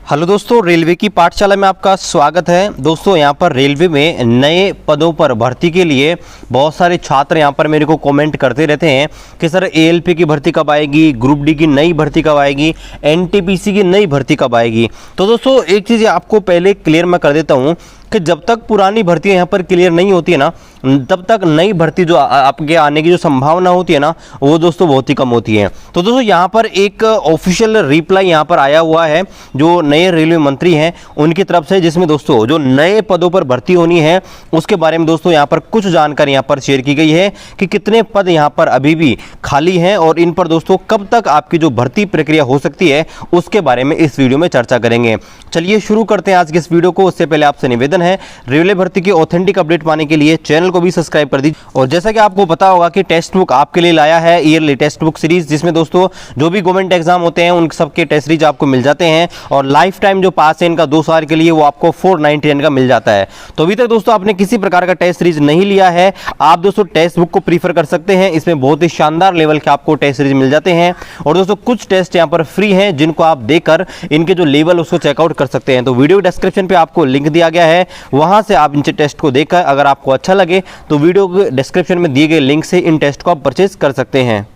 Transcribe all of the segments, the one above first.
Hello दोस्तों, railway की पाठशाला में आपका स्वागत है। दोस्तों यहाँ पर रेलवे में नए पदों पर भर्ती के लिए बहुत सारे छात्र यहाँ पर मेरे को कमेंट करते रहते हैं कि सर एएलपी की भर्ती कब आएगी, ग्रुप डी की नई भर्ती कब आएगी, एनटीपीसी की नई भर्ती कब आएगी। तो दोस्तों एक चीज़ आपको पहले क्लियर मैं कर देता हूँ कि जब तक पुरानी भर्तियां यहाँ पर क्लियर नहीं होती है ना, तब तक नई भर्ती जो आपके आने की जो संभावना होती है ना, वो दोस्तों बहुत ही कम होती है। तो दोस्तों यहाँ पर एक ऑफिशियल रिप्लाई यहाँ पर आया हुआ है जो नए रेलवे मंत्री हैं उनकी तरफ से, जिसमें दोस्तों जो नए पदों पर भर्ती होनी है उसके बारे में दोस्तों यहाँ पर कुछ जानकारी यहाँ पर शेयर की गई है कि कितने पद यहाँ पर अभी भी खाली हैं और इन पर दोस्तों कब तक आपकी जो भर्ती प्रक्रिया हो सकती है उसके बारे में इस वीडियो में चर्चा करेंगे। चलिए शुरू करते हैं आज के इस वीडियो को। उससे पहले आपसे निवेदन है, रेलवे भर्ती की ऑथेंटिक अपडेट पाने के लिए चैनल को भी सब्सक्राइब कर दीजिए। और जैसा कि आपको पता होगा कि टेक्स्ट बुक आपके लिए लाया है ईयरली टेक्स्ट बुक सीरीज, जिसमें दोस्तों जो भी गवर्नमेंट एग्जाम होते हैं उन सबके टेस्ट सीरीज आपको मिल जाते हैं और लाइफ टाइम जो पास है इनका 2 साल के लिए वो आपको 499 का मिल जाता है। तो अभी तक दोस्तों आपने किसी प्रकार का टेस्ट सीरीज नहीं लिया है, आप दोस्तों टेक्स्ट बुक को प्रीफर कर सकते हैं। इसमें बहुत ही शानदार लेवल के आपको टेस्ट सीरीज मिल जाते हैं और दोस्तों कुछ टेस्ट यहाँ पर फ्री हैं जिनको आप देकर इनके जो लेवल उसको चेकआउट कर सकते हैं। तो वीडियो डिस्क्रिप्शन पे आपको लिंक दिया गया है, वहां से आप इनसे टेस्ट को देखकर अगर आपको अच्छा लगे तो वीडियो के डिस्क्रिप्शन में दिए गए लिंक से इन टेस्ट को आप परचेज कर सकते हैं।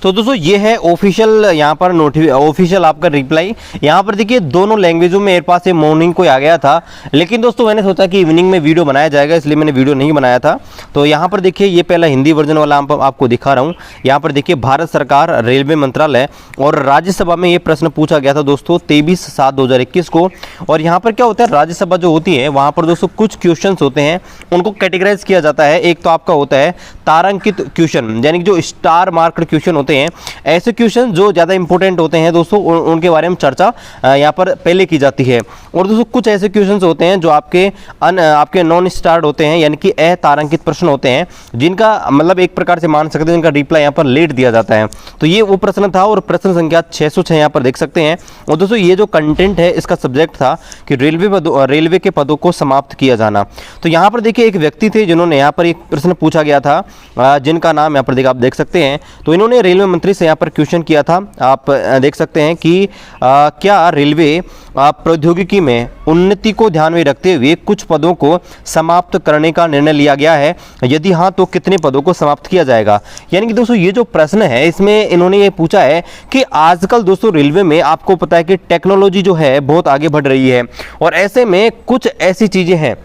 तो दोस्तों ये है ऑफिशियल यहाँ पर ऑफिशियल आपका रिप्लाई। यहाँ पर देखिए दोनों लैंग्वेजों में मेरे पास ये मॉर्निंग को आ गया था, लेकिन दोस्तों मैंने सोचा कि इवनिंग में वीडियो बनाया जाएगा इसलिए मैंने वीडियो नहीं बनाया था। तो यहाँ पर देखिए ये पहला हिंदी वर्जन वाला आपको दिखा रहा हूँ। यहाँ पर देखिए भारत सरकार रेलवे मंत्रालय और राज्यसभा में ये प्रश्न पूछा गया था दोस्तों 23/7/2021 को। और यहाँ पर क्या होता है, राज्यसभा जो होती है वहाँ पर दोस्तों कुछ क्वेश्चन होते हैं उनको कैटेगराइज किया जाता है। एक तो आपका होता है तारांकित क्वेश्चन, यानी कि जो स्टार मार्क्ड क्वेश्चन होते हैं, ऐसे क्वेश्चन जो ज्यादा इंपॉर्टेंट होते हैं दोस्तों उनके बारे में चर्चा यहाँ पर पहले की जाती है। और दोस्तों कुछ ऐसे क्वेश्चन होते हैं जो आपके नॉन स्टार्ड होते हैं, यानी कि अतारांकित प्रश्न होते हैं जिनका मतलब एक प्रकार से मान सकते हैं जिनका रिप्लाई यहाँ पर लेट दिया जाता है। तो ये वो प्रश्न था और प्रश्न संख्या 606 यहाँ पर देख सकते हैं। और दोस्तों ये जो कंटेंट है इसका सब्जेक्ट था कि रेलवे के पदों को समाप्त किया जाना। तो यहाँ पर देखिए एक व्यक्ति थे जिन्होंने यहाँ पर एक प्रश्न पूछा गया था जिनका नाम यहाँ पर आप देख सकते हैं। तो इन्होंने रेलवे मंत्री से यहाँ पर क्वेश्चन किया था, आप देख सकते हैं कि क्या रेलवे प्रौद्योगिकी में उन्नति को ध्यान में रखते हुए कुछ पदों को समाप्त करने का निर्णय लिया गया है, यदि हाँ तो कितने पदों को समाप्त किया जाएगा। यानी कि दोस्तों ये जो प्रश्न है इसमें इन्होंने ये पूछा है कि आजकल दोस्तों रेलवे में आपको पता है कि टेक्नोलॉजी जो है बहुत आगे बढ़ रही है और ऐसे में कुछ ऐसी चीजें हैं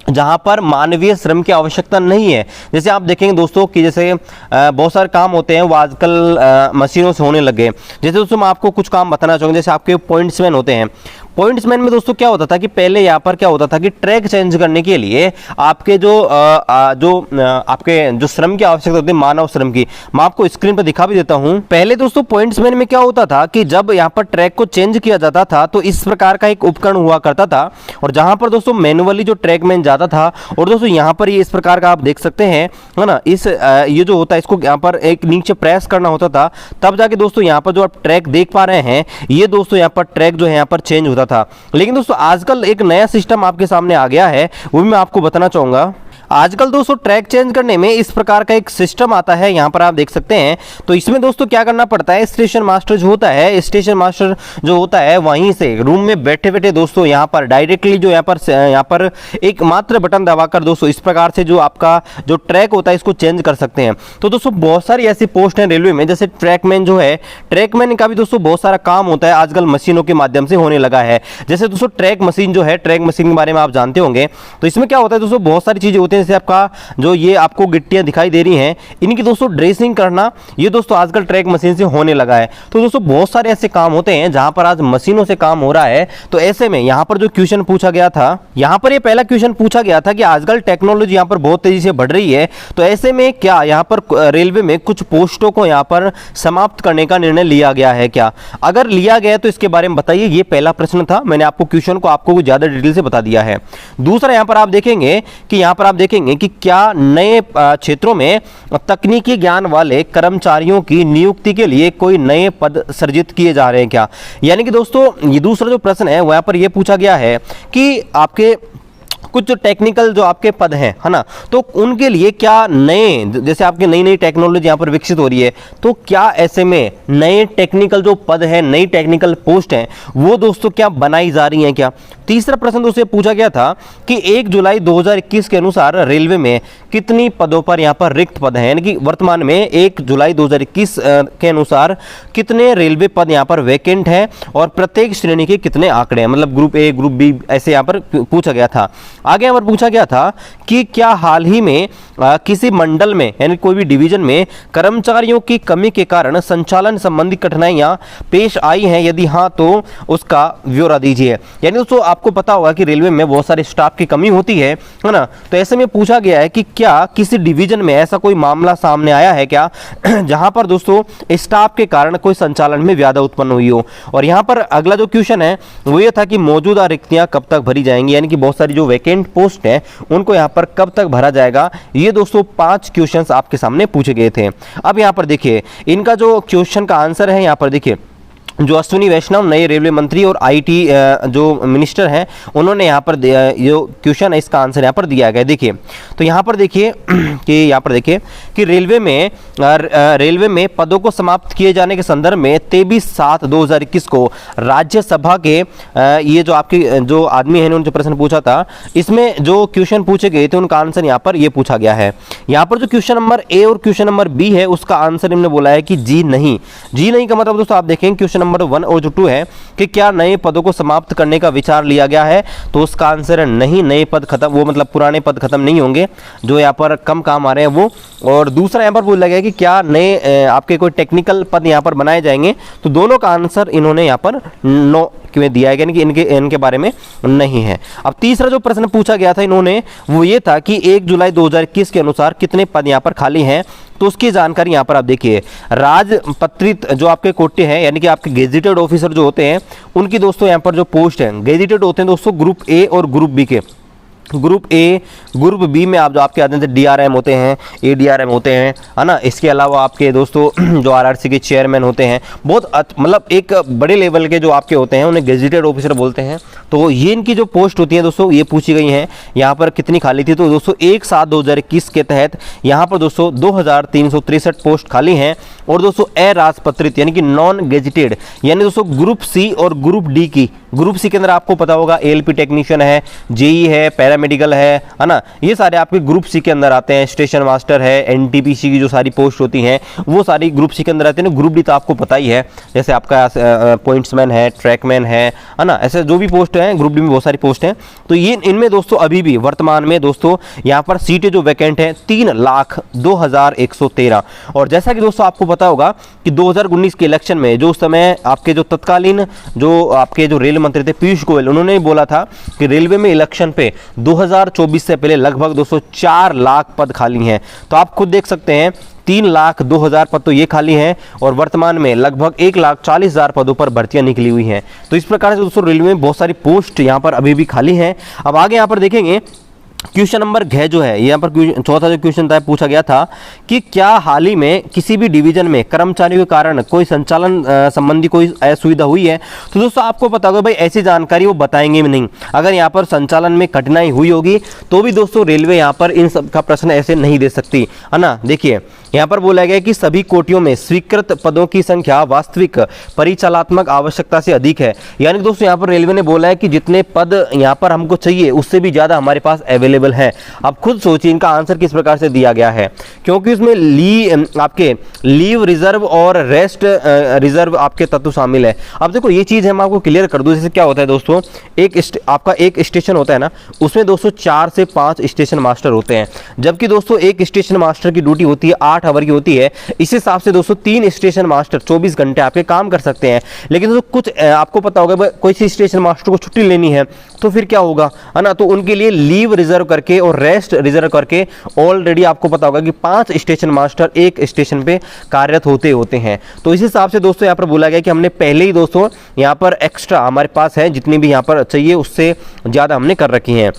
जहां पर मानवीय श्रम की आवश्यकता नहीं है। जैसे आप देखेंगे दोस्तों कि जैसे बहुत सारे काम होते हैं वो आजकल मशीनों से होने लगे। जैसे दोस्तों मैं आपको कुछ काम बताना चाहूँगा, जैसे आपके पॉइंट्समैन होते हैं। पॉइंट्समैन में दोस्तों क्या होता था कि पहले यहाँ पर क्या होता था कि ट्रैक चेंज करने के लिए आपके आपके जो श्रम की आवश्यकता होती है, मानव श्रम की, मैं आपको स्क्रीन पर दिखा भी देता हूँ। पहले दोस्तों पॉइंट्समैन में क्या होता था कि जब यहाँ पर ट्रैक को चेंज किया जाता था तो इस प्रकार का एक उपकरण हुआ करता था और जहां पर दोस्तों मैनुअली जो ट्रैकमैन जाता था और दोस्तों यहाँ पर ये इस प्रकार का आप देख सकते हैं, है ना, ये जो होता है इसको यहाँ पर एक नीचे प्रेस करना होता था, तब जाके दोस्तों यहाँ पर जो आप ट्रैक देख पा रहे हैं ये दोस्तों यहाँ पर ट्रैक जो है यहाँ पर चेंज होता था। लेकिन दोस्तों आजकल एक नया सिस्टम आपके सामने आ गया है, वो भी मैं आपको बताना चाहूंगा। आजकल दोस्तों ट्रैक चेंज करने में इस प्रकार का एक सिस्टम आता है, यहाँ पर आप देख सकते हैं। तो इसमें दोस्तों क्या करना पड़ता है, स्टेशन मास्टर जो होता है, स्टेशन मास्टर जो होता है वहीं से रूम में बैठे बैठे दोस्तों यहाँ पर डायरेक्टली जो यहाँ पर एक मात्र बटन दबाकर दोस्तों इस प्रकार से जो आपका जो ट्रैक होता है इसको चेंज कर सकते हैं। तो दोस्तों बहुत सारी ऐसी पोस्ट हैं रेलवे में, जैसे ट्रैकमैन जो है, ट्रैकमैन का भी दोस्तों बहुत सारा काम होता है आजकल मशीनों के माध्यम से होने लगा है। जैसे दोस्तों ट्रैक मशीन जो है, ट्रैक मशीन के बारे में आप जानते होंगे। तो इसमें क्या होता है दोस्तों, बहुत सारी चीजें होती हैं, जैसे आपका जो ये आपको गिट्टियां दिखाई दे रही हैं इनकी दोस्तों ड्रेसिंग करना, ये दोस्तों आजकल ट्रैक मशीन से होने लगा है। तो दोस्तों बहुत सारे ऐसे काम होते हैं जहां पर आज मशीनों से काम हो रहा है। तो ऐसे में यहां पर जो क्वेश्चन पूछा गया था, यहां पर ये पहला क्वेश्चन पूछा गया था कि आजकल टेक्नोलॉजी यहां पर बहुत तेजी से बढ़ रही है, तो ऐसे में क्या यहां पर रेलवे में कुछ पोस्टों को यहां पर समाप्त करने का निर्णय लिया गया है क्या? अगर लिया गया तो इसके बारे में बताइए। ये पहला प्रश्न था, मैंने आपको क्वेश्चन को आपको ज्यादा डिटेल से बता दिया है। दूसरा यहां पर आप देखेंगे कि क्या नए क्षेत्रों में तकनीकी ज्ञान वाले कर्मचारियों की नियुक्ति के लिए कोई नए पद सृजित किए जा रहे हैं क्या? यानी कि दोस्तों ये दूसरा जो प्रश्न है वहां पर यह पूछा गया है कि आपके कुछ जो टेक्निकल जो आपके पद हैं, है ना, तो उनके लिए क्या नए, जैसे आपकी नई नई टेक्नोलॉजी यहाँ पर विकसित हो रही है, तो क्या ऐसे में नए टेक्निकल जो पद हैं, नई टेक्निकल पोस्ट हैं, वो दोस्तों क्या बनाई जा रही हैं क्या। तीसरा प्रश्न दोस्तों पूछा गया था कि 1 जुलाई 2021 के अनुसार रेलवे में कितनी पदों पर यहाँ पर रिक्त पद हैं, यानी कि वर्तमान में 1 जुलाई 2021 के अनुसार कितने रेलवे पद यहाँ पर वैकेंट हैं और प्रत्येक श्रेणी के कितने आंकड़े हैं, मतलब ग्रुप ए, ग्रुप बी, ऐसे यहाँ पर पूछा गया था। आगे यहाँ पर पूछा गया था कि क्या हाल ही में किसी मंडल में यानी कोई भी डिवीजन में कर्मचारियों की कमी के कारण संचालन संबंधी कठिनाइयां पेश आई हैं, यदि हाँ तो उसका ब्यौरा दीजिए। यानी दोस्तों आपको पता होगा कि रेलवे में बहुत सारे स्टाफ की कमी होती है ना, तो ऐसे में पूछा गया है कि क्या किसी डिवीजन में ऐसा कोई मामला सामने आया है क्या जहां पर दोस्तों स्टाफ के कारण कोई संचालन में व्याधा उत्पन्न हुई हो। और यहां पर अगला जो क्वेश्चन है वो ये था कि मौजूदा रिक्तियां कब तक भरी जाएंगी, यानी कि बहुत सारी जो वैकेंट पोस्ट है उनको यहां पर कब तक भरा जाएगा। ये दोस्तों 5 क्वेश्चंस आपके सामने पूछे गए थे। अब यहां पर देखिए इनका जो क्वेश्चन का आंसर है, यहां पर देखिए जो अश्विनी वैष्णव नए रेलवे मंत्री और आईटी जो मिनिस्टर हैं उन्होंने यहाँ पर जो क्वेश्चन है इसका आंसर यहाँ पर दिया गया। देखिए तो यहाँ पर देखिए कि रेलवे में पदों को समाप्त किए जाने के संदर्भ में 23/7/2021 को राज्यसभा के ये जो आपके जो आदमी है उन्होंने जो प्रश्न पूछा था, इसमें जो क्वेश्चन पूछे गए थे उनका आंसर यहाँ पर ये पूछा गया है। यहाँ पर जो क्वेश्चन नंबर ए और क्वेश्चन नंबर बी है उसका आंसर इन्होंने बोला है कि जी नहीं। जी नहीं का मतलब दोस्तों आप देखें क्वेश्चन नंबर 1 और जो 2 है कि क्या नए पदों को समाप्त करने का विचार लिया गया है, तो उसका आंसर है नहीं, नए पद खत्म, वो मतलब पुराने पद खत्म नहीं होंगे जो यहाँ पर कम काम आ रहे हैं वो। और दूसरा यहाँ पर बोला गया कि क्या नए आपके कोई टेक्निकल पद यहाँ पर बनाए जाएंगे, तो दोनों का आंसर इन्होंने यहाँ पर नो में दिया है, यानी कि इनके बारे में नहीं है। अब तीसरा जो प्रश्न पूछा गया था इन्होंने वो ये था कि 1 जुलाई 2021 के अनुसार कितने पद यहाँ पर खाली हैं, तो उसकी जानकारी यहाँ पर आप देखिए। राजपत्रित जो आपके कोटे हैं यानी कि आपके गेजेटेड ऑफिसर जो होते हैं उनकी दोस्तों यहाँ पर जो पोस्ट है गेजेटेड होते हैं दोस्तों ग्रुप ए और ग्रुप बी के। ग्रुप ए, ग्रुप बी में आप जो आपके आते हैं डीआरएम होते हैं, एडीआरएम होते हैं, है ना, इसके अलावा आपके दोस्तों जो आरआरसी के चेयरमैन होते हैं, बहुत मतलब एक बड़े लेवल के जो आपके होते हैं उन्हें गेजेटेड ऑफिसर बोलते हैं। तो ये इनकी जो पोस्ट होती है दोस्तों ये पूछी गई हैं। यहाँ पर कितनी खाली थी, तो दोस्तों 1/7/2021 के तहत यहाँ पर दोस्तों 2363 पोस्ट खाली हैं। और दोस्तों अराजपत्रित यानी कि नॉन गेजेटेड यानी दोस्तों ग्रुप सी और ग्रुप डी की, ग्रुप सी के अंदर आपको पता होगा एएलपी टेक्नीशियन है, जेई है, पैरामेडिकल है ना, ये सारे आपके ग्रुप सी के अंदर आते हैं। स्टेशन मास्टर है, एनटीपीसी की जो सारी पोस्ट होती हैं वो सारी ग्रुप सी के अंदर आते हैं। ग्रुप डी तो आपको पता ही है, जैसे आपका पॉइंट्समैन है, ट्रैकमैन है ना, ऐसे जो भी पोस्ट हैं ग्रुप डी में बहुत सारी पोस्ट हैं। तो ये इनमें दोस्तों अभी भी वर्तमान में दोस्तों यहाँ पर सीटें जो वैकेंट हैं 3,02,113। और जैसा कि दोस्तों आपको पता होगा कि 2019 के इलेक्शन में जो उस समय आपके जो तत्कालीन जो आपके जो रेल मंत्री थे पीयूष गोयल, उन्होंने बोला था कि रेलवे में इलेक्शन पे 2024 से पहले लगभग 204 लाख पद खाली हैं। तो आप खुद देख सकते हैं 3,02,000 पद तो ये खाली हैं और वर्तमान में लगभग 1,40,000 पदों पर भर्तियां निकली हुई हैं। तो इस प्रकार से दोस्तों रेलवे में बहुत सारी पोस्ट यहाँ पर अभी भी खाली हैं। अब आगे यहाँ पर देखेंगे क्वेश्चन नंबर घ जो है यहाँ पर चौथा जो क्वेश्चन था पूछा गया था कि क्या हाल ही में किसी भी डिवीजन में कर्मचारियों के कारण कोई संचालन संबंधी कोई असुविधा हुई है। तो दोस्तों आपको पता होगा भाई ऐसी जानकारी वो बताएंगे भी नहीं। अगर यहाँ पर संचालन में कठिनाई हुई होगी तो भी दोस्तों रेलवे यहाँ पर इन सब का प्रश्न ऐसे नहीं दे सकती, है ना। देखिए यहाँ पर बोला गया कि सभी कोटियों में स्वीकृत पदों की संख्या वास्तविक परिचालनात्मक आवश्यकता से अधिक है। यानी दोस्तों यहाँ पर रेलवे ने बोला है कि जितने पद यहाँ पर हमको चाहिए उससे भी ज्यादा हमारे पास अवेलेबल है। आप खुद सोचिए इनका आंसर किस प्रकार से दिया गया है, क्योंकि उसमें आपके लीव रिजर्व और रेस्ट रिजर्व आपके तत्व शामिल है। अब देखो ये चीज है मैं आपको क्लियर कर दूं। जैसे क्या होता है दोस्तों, आपका एक स्टेशन होता है ना, उसमें दोस्तों 4 से 5 स्टेशन मास्टर होते हैं, जबकि दोस्तों एक स्टेशन मास्टर की ड्यूटी होती है 8 आवर की होती है। इस हिसाब से दोस्तों 3 स्टेशन मास्टर 24 घंटे आपके काम कर सकते हैं। लेकिन दोस्तों कुछ आपको पता होगा कोई सी स्टेशन मास्टर को छुट्टी लेनी है तो फिर क्या होगा, है ना, तो उनके लिए लीव रिजर्व करके और रेस्ट रिजर्व करके ऑलरेडी आपको पता होगा कि 5 स्टेशन मास्टर एक स्टेशन पे कार्यरत होते हैं। तो इस हिसाब से दोस्तों यहाँ पर बोला गया कि हमने पहले ही दोस्तों यहाँ पर एक्स्ट्रा हमारे पास है जितनी भी यहाँ पर चाहिए उससे ज़्यादा हमने कर रखी हैं।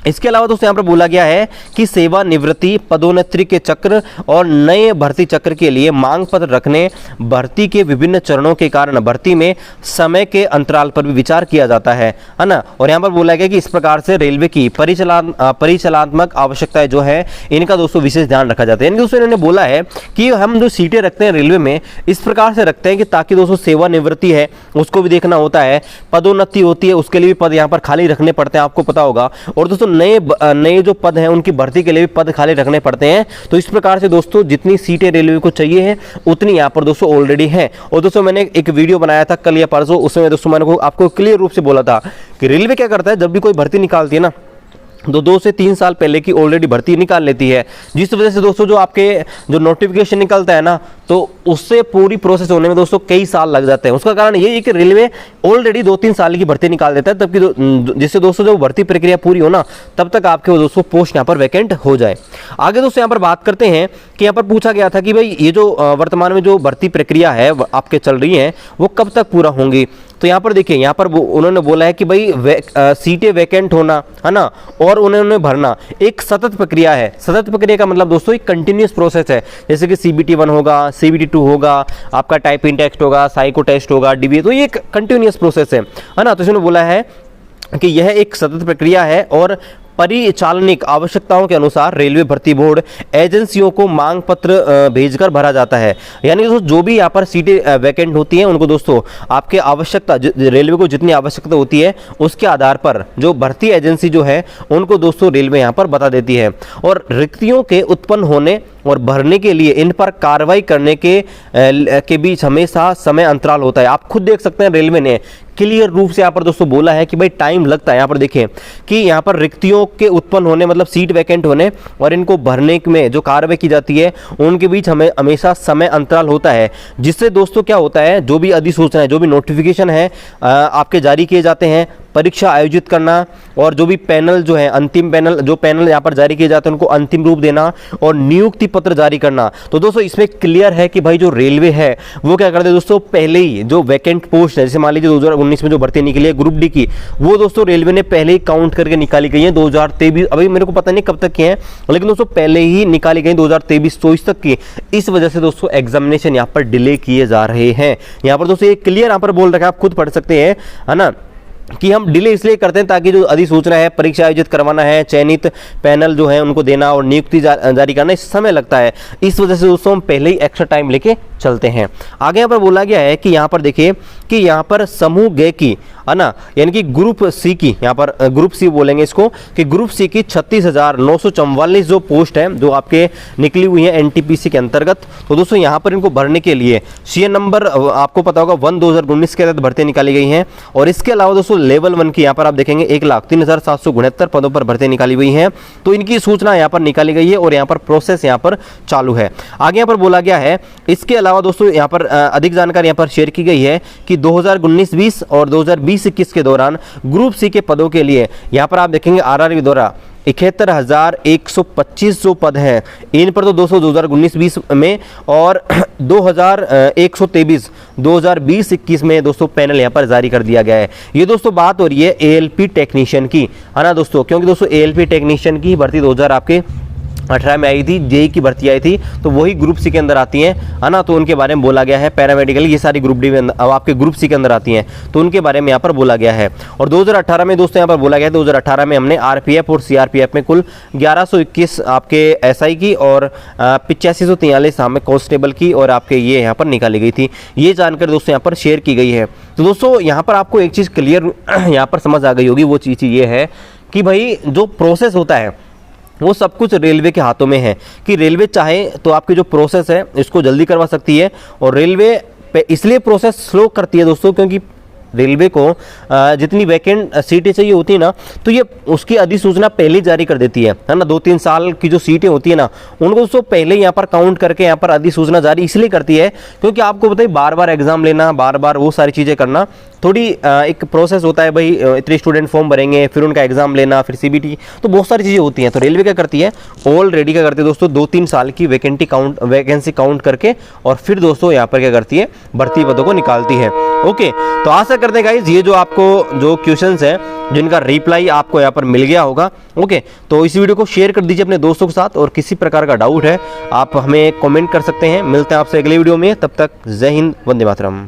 इसके अलावा दोस्तों यहाँ पर बोला गया है कि सेवानिवृत्ति, पदोन्नति के चक्र और नए भर्ती चक्र के लिए मांग पत्र रखने, भर्ती के विभिन्न चरणों के कारण भर्ती में समय के अंतराल पर भी विचार किया जाता है ना। और यहाँ पर बोला गया कि इस प्रकार से रेलवे की परिचालनात्मक आवश्यकताएं जो है इनका दोस्तों विशेष ध्यान रखा जाता है। यानी दोस्तों इन्होंने बोला है कि हम जो सीटें रखते हैं रेलवे में इस प्रकार से रखते हैं कि ताकि दोस्तों सेवानिवृत्ति है उसको भी देखना होता है, पदोन्नति होती है उसके लिए भी पद यहाँ पर खाली रखने पड़ते हैं, आपको पता होगा। और दोस्तों नए जो पद हैं उनकी भर्ती के लिए भी पद खाली रखने पड़ते हैं। तो इस प्रकार से दोस्तों जितनी सीटें रेलवे को चाहिए हैं उतनी यहाँ पर दोस्तों ऑलरेडी हैं। और दोस्तों मैंने एक वीडियो बनाया था कल या परसों, उसमें दोस्तों मैंने आपको क्लियर रूप से बोला था कि रेलवे क्या करता है जब भी कोई भर्ती निकालती है ना तो 2 से 3 साल पहले की ऑलरेडी भर्ती निकाल लेती है, जिस वजह से दोस्तों जो आपके जो नोटिफिकेशन निकलता है ना तो उससे पूरी प्रोसेस होने में दोस्तों कई साल लग जाते हैं। उसका कारण ये है कि रेलवे ऑलरेडी 2-3 साल की भर्ती निकाल देता है, तब जिससे दोस्तों जो भर्ती प्रक्रिया पूरी हो ना तब तक आपके दोस्तों पोस्ट यहाँ पर वैकेंट हो जाए। आगे दोस्तों यहाँ पर बात करते हैं कि यहाँ पर पूछा गया था कि भाई ये जो वर्तमान में जो भर्ती प्रक्रिया है आपके चल रही है वो कब तक पूरा होंगी। तो यहाँ पर देखिए यहाँ पर उन्होंने बोला है कि भाई सीटें वैकेंट होना है ना और उन्होंने भरना एक सतत प्रक्रिया है। सतत प्रक्रिया का मतलब दोस्तों एक कंटिन्यूस प्रोसेस है, जैसे कि CBT 1 होगा, CBT 2 होगा, आपका टाइपिंग टेस्ट होगा, साइको टेस्ट होगा, DBA, तो ये एक कंटिन्यूस प्रोसेस है ना। तो इसने बोला है कि यह एक सतत प्रक्रिया है और परिचालनिक आवश्यकताओं के अनुसार रेलवे भर्ती बोर्ड एजेंसियों को मांग पत्र भेजकर भरा जाता है। यानी दोस्तों जो भी यहाँ पर सीटें वैकेंट होती हैं उनको दोस्तों आपके आवश्यकता रेलवे को जितनी आवश्यकता होती है उसके आधार पर जो भर्ती एजेंसी जो है उनको दोस्तों रेलवे यहाँ पर बता देती है। और रिक्तियों के उत्पन्न होने और भरने के लिए इन पर कार्रवाई करने के बीच हमेशा समय अंतराल होता है। आप खुद देख सकते हैं रेलवे ने क्लियर रूप से यहाँ पर दोस्तों बोला है कि भाई टाइम लगता है। यहाँ पर देखें कि यहाँ पर रिक्तियों के उत्पन्न होने मतलब सीट वैकेंट होने और इनको भरने में जो कार्रवाई की जाती है उनके बीच हमें हमेशा समय अंतराल होता है, जिससे दोस्तों क्या होता है जो भी अधिसूचना है, जो भी नोटिफिकेशन है आपके जारी किए जाते हैं, परीक्षा आयोजित करना और जो भी पैनल जो है अंतिम पैनल जो पैनल यहाँ पर जारी किए जाते हैं उनको अंतिम रूप देना और नियुक्ति पत्र जारी करना। तो दोस्तों इसमें क्लियर है कि भाई जो रेलवे है वो क्या करते हैं दोस्तों पहले ही जो वैकेंट पोस्ट है, जैसे मान लीजिए 2019 में जो भर्ती निकली है ग्रुप डी की, वो दोस्तों रेलवे ने पहले ही काउंट करके निकाली गई है 2023, अभी मेरे को पता नहीं कब तक की है लेकिन दोस्तों पहले ही निकाली गई 2023-24 तक की। इस वजह से दोस्तों एग्जामिनेशन यहाँ पर डिले किए जा रहे हैं। यहाँ पर दोस्तों ये क्लियर यहाँ पर बोल रखा है, आप खुद पढ़ सकते हैं है ना, कि हम डिले इसलिए करते हैं ताकि जो अधिसूचना है, परीक्षा आयोजित करवाना है, चयनित पैनल जो है उनको देना और नियुक्ति जारी करना, इस समय लगता है। इस वजह से दोस्तों हम पहले ही एक्स्ट्रा टाइम लेके चलते हैं। आगे यहाँ पर बोला गया है कि यहाँ पर देखिए कि यहाँ पर समूह ग की है ना, यानी कि ग्रुप सी की, यहाँ पर ग्रुप सी बोलेंगे इसको, कि ग्रुप सी की 36,944 जो पोस्ट है जो आपके निकली हुई है NTPC के अंतर्गत। तो दोस्तों यहाँ पर इनको भरने के लिए CN नंबर आपको पता होगा 1/2019 के तहत भर्ती निकाली गई हैं। और इसके अलावा दोस्तों लेवल 1 की यहाँ पर आप देखेंगे 1,03,769 पदों पर भर्ती निकाली हुई हैं। तो इनकी सूचना यहाँ पर निकाली गई है और यहाँ पर प्रोसेस यहाँ पर चालू है। आगे यहाँ पर बोला गया है, इसके अलावा दोस्तों यहाँ पर अधिक जानकारी यहाँ पर शेयर की गई है कि 2019-20 और 2020-21 के दौरान ग्रुप सी के पदों के लिए यहाँ पर आप देखेंगे RRB द्वारा 71,125 जो पद हैं इन पर तो 2019-20 में और 2,123 2020-21 में दोस्तों पैनल यहाँ पर जारी कर दिया गया है। ये दोस्तों बात हो रही है ALP टेक्नीशियन की, है ना दोस्तों, क्योंकि दोस्तों ALP टेक्नीशियन की भर्ती 2018 में आई थी, JEE की भर्ती आई थी, तो वही ग्रुप सी के अंदर आती हैं, है ना। तो उनके बारे में बोला गया है। पैरामेडिकल ये सारी ग्रुप डी में आपके ग्रुप सी के अंदर आती हैं, तो उनके बारे में यहाँ पर बोला गया है। और 2018 में दोस्तों यहाँ पर बोला गया है 2018 में हमने RPF और CRPF में कुल 1121 आपके SI की और 8543 हमें कांस्टेबल की और आपके ये यहाँ पर निकाली गई थी। ये जानकारी दोस्तों यहाँ पर शेयर की गई है। तो दोस्तों यहाँ पर आपको एक चीज़ क्लियर यहाँ पर समझ आ गई होगी, वो चीज़ ये है कि भाई जो प्रोसेस होता है वो सब कुछ रेलवे के हाथों में है, कि रेलवे चाहे तो आपकी जो प्रोसेस है इसको जल्दी करवा सकती है। और रेलवे पे इसलिए प्रोसेस स्लो करती है दोस्तों क्योंकि रेलवे को जितनी वैकेंट सीटें चाहिए होती है ना, तो ये उसकी अधिसूचना पहले ही जारी कर देती है ना। 2-3 साल की जो सीटें होती है ना उनको दोस्तों पहले यहाँ पर काउंट करके यहाँ पर अधिसूचना जारी इसलिए करती है क्योंकि आपको बताइए बार बार एग्जाम लेना, बार बार वो सारी चीज़ें करना थोड़ी एक प्रोसेस होता है भाई, इतने स्टूडेंट फॉर्म भरेंगे, फिर उनका एग्जाम लेना, फिर CBT, तो बहुत सारी चीज़ें होती हैं। तो रेलवे क्या करती है, ऑलरेडी क्या करती है दोस्तों, 2-3 साल की वैकेंसी काउंट करके और फिर दोस्तों यहाँ पर क्या करती है, भर्ती पदों को निकालती है। ओके, तो आशा करते हैं गाइज ये जो आपको जो क्वेश्चंस है जिनका रिप्लाई आपको यहाँ पर मिल गया होगा। ओके, तो इस वीडियो को शेयर कर दीजिए अपने दोस्तों के साथ, और किसी प्रकार का डाउट है आप हमें कमेंट कर सकते हैं। मिलते हैं आपसे अगले वीडियो में, तब तक जय हिंद, वंदे मातरम।